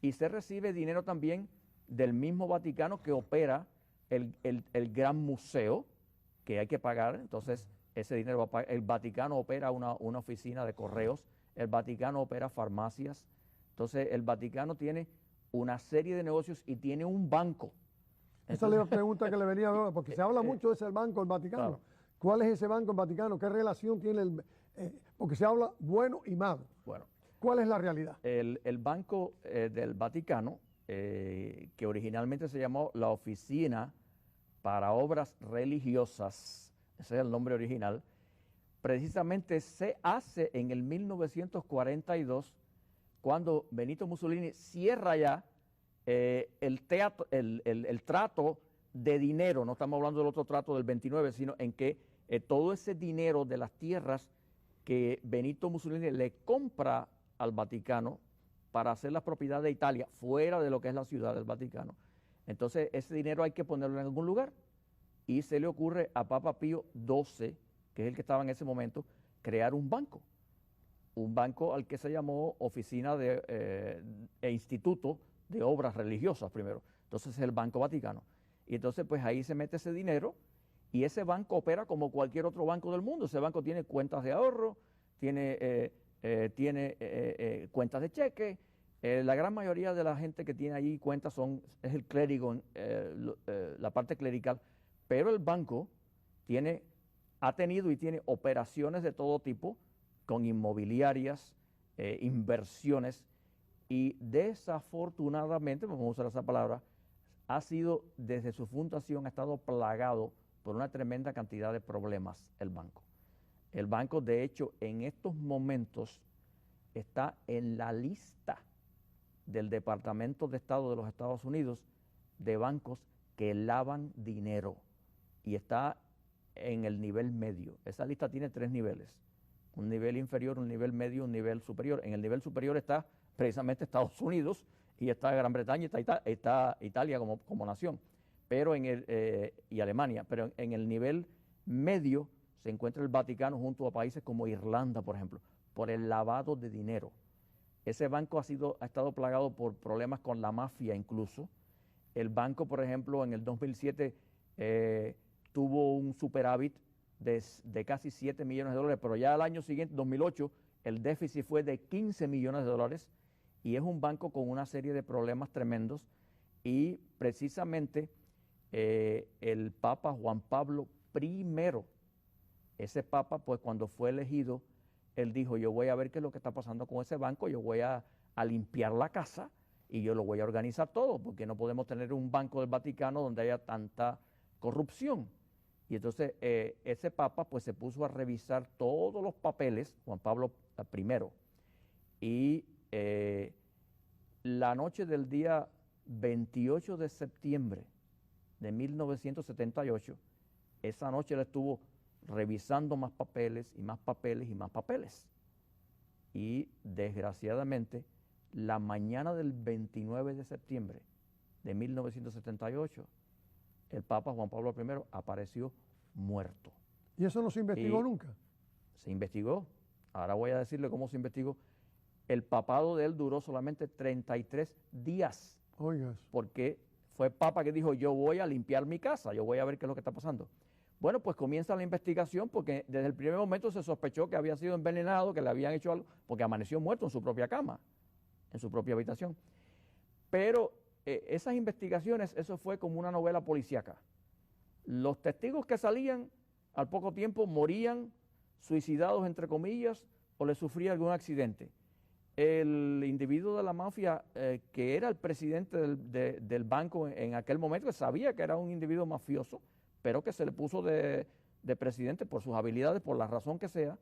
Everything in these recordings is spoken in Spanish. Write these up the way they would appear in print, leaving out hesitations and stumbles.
y se recibe dinero también del mismo Vaticano que opera el Gran Museo, que hay que pagar. Entonces, ese dinero va a pagar. El Vaticano opera una oficina de correos, el Vaticano opera farmacias. Entonces, el Vaticano tiene una serie de negocios y tiene un banco. Esa es la pregunta que le venía a dar, porque se habla mucho de ese banco, el Vaticano. Claro. ¿Cuál es ese banco, el Vaticano? ¿Qué relación tiene porque se habla bueno y malo? Bueno, ¿Cuál es la realidad? el Banco del Vaticano, que originalmente se llamó la Oficina para Obras Religiosas, ese es el nombre original, precisamente se hace en el 1942, cuando Benito Mussolini cierra ya el trato de dinero. No estamos hablando del otro trato del 29, sino en que todo ese dinero de las tierras que Benito Mussolini le compra al Vaticano para hacer las propiedades de Italia fuera de lo que es la ciudad del Vaticano. Entonces ese dinero hay que ponerlo en algún lugar y se le ocurre a Papa Pío XII, que es el que estaba en ese momento, crear un banco al que se llamó Oficina e Instituto de Obras Religiosas primero. Entonces es el Banco Vaticano. Y entonces pues ahí se mete ese dinero y ese banco opera como cualquier otro banco del mundo. Ese banco tiene cuentas de ahorro, tiene cuentas de cheque. La gran mayoría de la gente que tiene ahí cuentas es el clérigo, la parte clerical, pero el banco ha tenido y tiene operaciones de todo tipo con inmobiliarias, inversiones, y desafortunadamente, vamos a usar esa palabra, desde su fundación ha estado plagado por una tremenda cantidad de problemas el banco. El banco, de hecho, en estos momentos está en la lista del Departamento de Estado de los Estados Unidos de bancos que lavan dinero y está en el nivel medio. Esa lista tiene 3 niveles, un nivel inferior, un nivel medio, un nivel superior. En el nivel superior está precisamente Estados Unidos y está Gran Bretaña y está Italia como nación, pero y Alemania, pero en el nivel medio se encuentra el Vaticano junto a países como Irlanda, por ejemplo, por el lavado de dinero. Ese banco ha estado plagado por problemas con la mafia incluso. El banco, por ejemplo, en el 2007 tuvo un superávit de casi 7 millones de dólares, pero ya al año siguiente, 2008, el déficit fue de 15 millones de dólares y es un banco con una serie de problemas tremendos y precisamente el Papa Juan Pablo I, ese Papa, pues cuando fue elegido, él dijo, yo voy a ver qué es lo que está pasando con ese banco, yo voy a limpiar la casa y yo lo voy a organizar todo, porque no podemos tener un banco del Vaticano donde haya tanta corrupción. Y entonces ese Papa pues se puso a revisar todos los papeles, Juan Pablo I, y la noche del día 28 de septiembre de 1978, esa noche él estuvo revisando más papeles y más papeles y más papeles. Y desgraciadamente, la mañana del 29 de septiembre de 1978, el Papa Juan Pablo I apareció muerto. ¿Y eso no se investigó nunca? Se investigó. Ahora voy a decirle cómo se investigó. El papado de él duró solamente 33 días. Oiga eso. Porque fue Papa que dijo, yo voy a limpiar mi casa, yo voy a ver qué es lo que está pasando. Bueno, pues comienza la investigación porque desde el primer momento se sospechó que había sido envenenado, que le habían hecho algo, porque amaneció muerto en su propia cama, en su propia habitación. Pero esas investigaciones, eso fue como una novela policíaca. Los testigos que salían al poco tiempo morían suicidados, entre comillas, o les sufría algún accidente. El individuo de la mafia, que era el presidente del banco en aquel momento, que sabía que era un individuo mafioso, pero que se le puso de presidente por sus habilidades, por la razón que sea,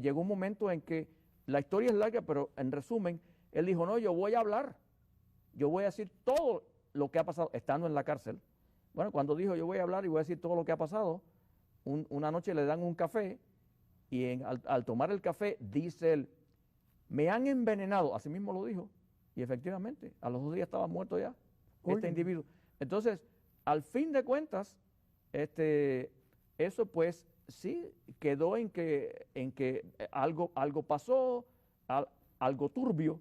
llegó un momento en que la historia es larga, pero en resumen, él dijo, no, yo voy a hablar, yo voy a decir todo lo que ha pasado estando en la cárcel. Bueno, cuando dijo yo voy a hablar y voy a decir todo lo que ha pasado, una noche le dan un café y al tomar el café dice él, me han envenenado, así mismo lo dijo, y efectivamente, a los 2 días estaba muerto ya este individuo. Entonces, al fin de cuentas, eso pues sí quedó en que algo pasó, algo turbio,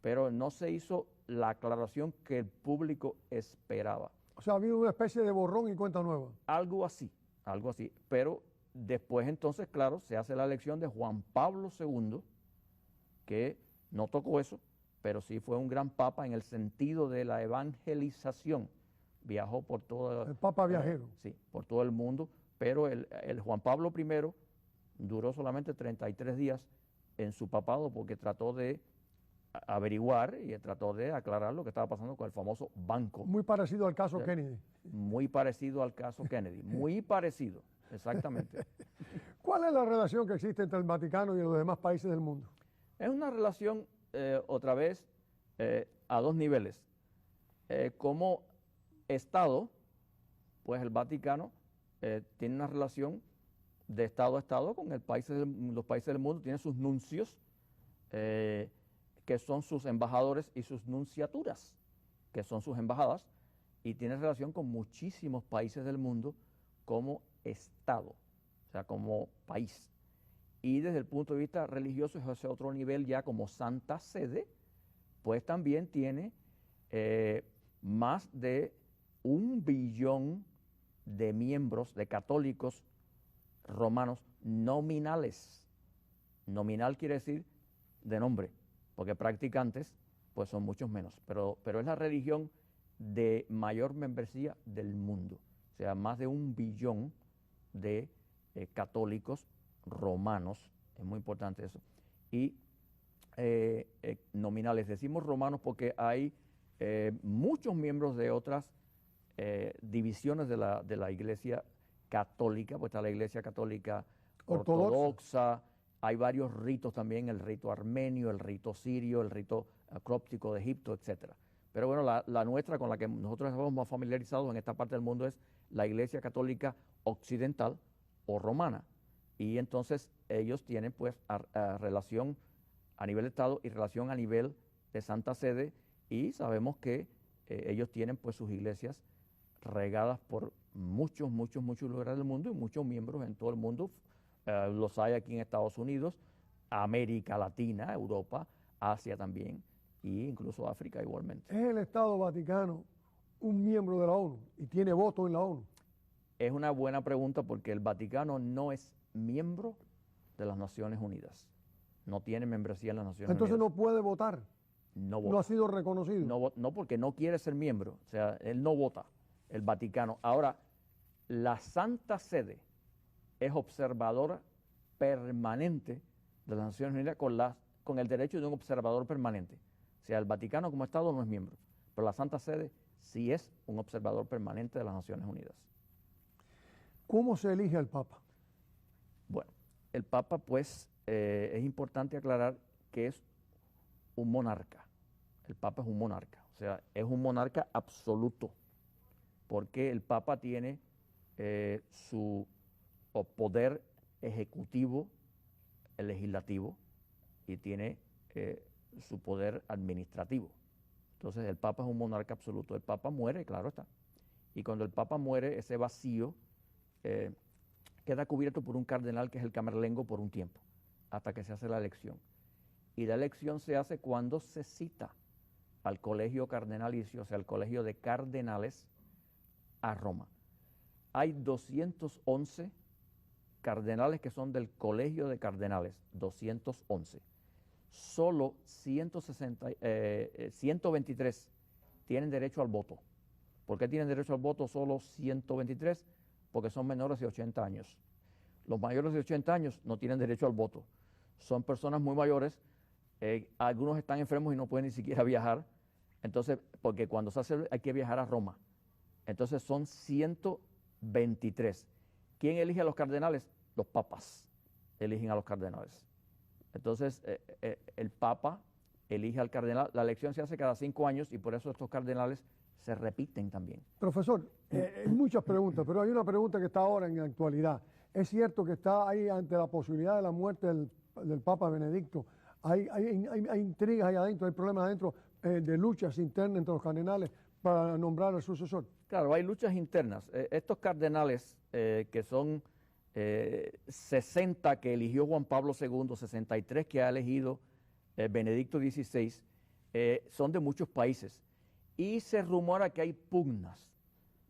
pero no se hizo la aclaración que el público esperaba. O sea, ha habido una especie de borrón y cuenta nueva. Algo así, pero después entonces, claro, se hace la elección de Juan Pablo II, que no tocó eso, pero sí fue un gran papa en el sentido de la evangelización. Viajó por todo El papa viajero. Sí, por todo el mundo, pero el Juan Pablo I duró solamente 33 días en su papado porque trató de averiguar y trató de aclarar lo que estaba pasando con el famoso banco. Muy parecido al caso Kennedy. Muy parecido al caso Kennedy, muy parecido, exactamente. ¿Cuál es la relación que existe entre el Vaticano y los demás países del mundo? Es una relación, otra vez, a dos niveles. Como Estado, pues el Vaticano tiene una relación de Estado a Estado con los países del mundo, tiene sus nuncios, que son sus embajadores, y sus nunciaturas, que son sus embajadas, y tiene relación con muchísimos países del mundo como Estado, o sea, como país. Y desde el punto de vista religioso es ese otro nivel ya como Santa Sede, pues también tiene más de 1 billón de miembros, de católicos romanos nominales. Nominal quiere decir de nombre, porque practicantes pues son muchos menos, pero es la religión de mayor membresía del mundo, o sea, más de 1 billón de católicos romanos, es muy importante eso, y nominales. Decimos romanos porque hay muchos miembros de otras divisiones de la Iglesia Católica, pues está la Iglesia Católica ortodoxa, hay varios ritos también, el rito armenio, el rito sirio, el rito cróptico de Egipto, etcétera. Pero bueno, la nuestra, con la que nosotros estamos más familiarizados en esta parte del mundo, es la Iglesia Católica Occidental o Romana. Y entonces ellos tienen pues relación a nivel de Estado y relación a nivel de Santa Sede, y sabemos que ellos tienen pues sus iglesias regadas por muchos lugares del mundo y muchos miembros en todo el mundo. Los hay aquí en Estados Unidos, América Latina, Europa, Asia también, e incluso África igualmente. ¿Es el Estado Vaticano un miembro de la ONU y tiene voto en la ONU? Es una buena pregunta porque el Vaticano no es miembro de las Naciones Unidas. No tiene membresía en las Naciones Entonces Unidas. no puede votar. No vota. No ha sido reconocido. No, porque no quiere ser miembro. O sea, él no vota, el Vaticano. Ahora, la Santa Sede es observadora permanente de las Naciones Unidas con el derecho de un observador permanente. O sea, el Vaticano como Estado no es miembro, pero la Santa Sede sí es un observador permanente de las Naciones Unidas. ¿Cómo se elige al Papa? Bueno, el Papa, pues, es importante aclarar que es un monarca. El Papa es un monarca, o sea, es un monarca absoluto, porque el Papa tiene su poder ejecutivo, el legislativo, y tiene su poder administrativo. Entonces el Papa es un monarca absoluto. El Papa muere, claro está. Y cuando el Papa muere, ese vacío queda cubierto por un cardenal que es el camerlengo por un tiempo, hasta que se hace la elección. Y la elección se hace cuando se cita al colegio cardenalicio, o sea, al colegio de cardenales a Roma. Hay 211 cardenales que son del colegio de cardenales, 211. Solo 123 tienen derecho al voto. ¿Por qué tienen derecho al voto solo 123? Porque son menores de 80 años. Los mayores de 80 años no tienen derecho al voto. Son personas muy mayores, algunos están enfermos y no pueden ni siquiera viajar. Entonces, porque cuando se hace hay que viajar a Roma. Entonces son 123. ¿Quién elige a los cardenales? Los papas eligen a los cardenales. Entonces, el Papa elige al cardenal. La elección se hace cada 5 años y por eso estos cardenales se repiten también. Profesor, hay muchas preguntas, pero hay una pregunta que está ahora en la actualidad. ¿Es cierto que está ahí ante la posibilidad de la muerte del Papa Benedicto? Hay intrigas ahí adentro, hay problemas adentro de luchas internas entre los cardenales para nombrar al sucesor. Claro, hay luchas internas. Estos cardenales que son 60 que eligió Juan Pablo II, 63 que ha elegido Benedicto XVI, son de muchos países. Y se rumora que hay pugnas,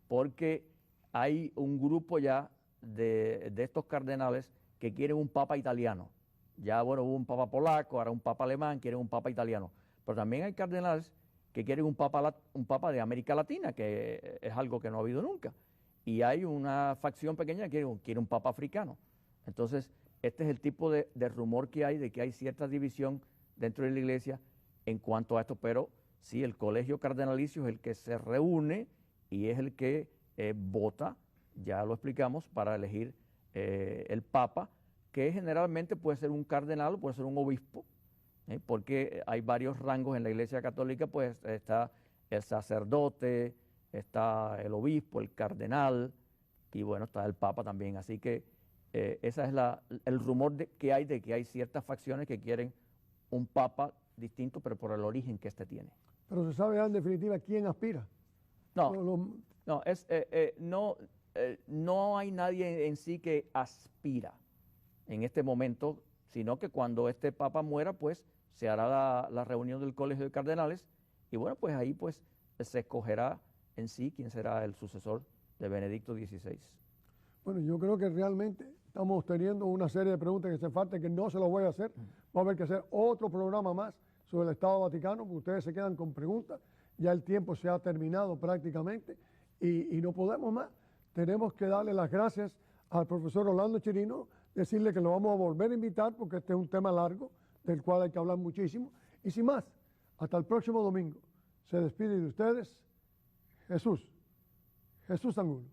porque hay un grupo ya de estos cardenales que quieren un papa italiano. Ya, bueno, hubo un papa polaco, ahora un papa alemán, quieren un papa italiano. Pero también hay cardenales que quieren un papa de América Latina, que es algo que no ha habido nunca. Y hay una facción pequeña que quiere un papa africano. Entonces, este es el tipo de rumor que hay, de que hay cierta división dentro de la iglesia en cuanto a esto, pero sí, el colegio cardenalicio es el que se reúne y es el que vota, ya lo explicamos, para elegir el papa, que generalmente puede ser un cardenal o puede ser un obispo, porque hay varios rangos en la iglesia católica, pues está el sacerdote, está el obispo, el cardenal, y bueno, está el papa también. Así que ese es el rumor que hay de que hay ciertas facciones que quieren un papa distinto, pero por el origen que este tiene. Pero se sabe ya en definitiva quién aspira. No, no hay nadie en sí que aspira en este momento, sino que cuando este papa muera, pues se hará la reunión del Colegio de Cardenales y bueno, pues ahí pues se escogerá en sí quién será el sucesor de Benedicto XVI. Bueno, yo creo que realmente estamos teniendo una serie de preguntas que se faltan, que no se las voy a hacer. Va a haber que hacer otro programa más sobre el Estado Vaticano, porque ustedes se quedan con preguntas. Ya el tiempo se ha terminado prácticamente y no podemos más. Tenemos que darle las gracias al profesor Orlando Chirino, decirle que lo vamos a volver a invitar porque este es un tema largo del cual hay que hablar muchísimo. Y sin más, hasta el próximo domingo. Se despide de ustedes Jesús Angulo.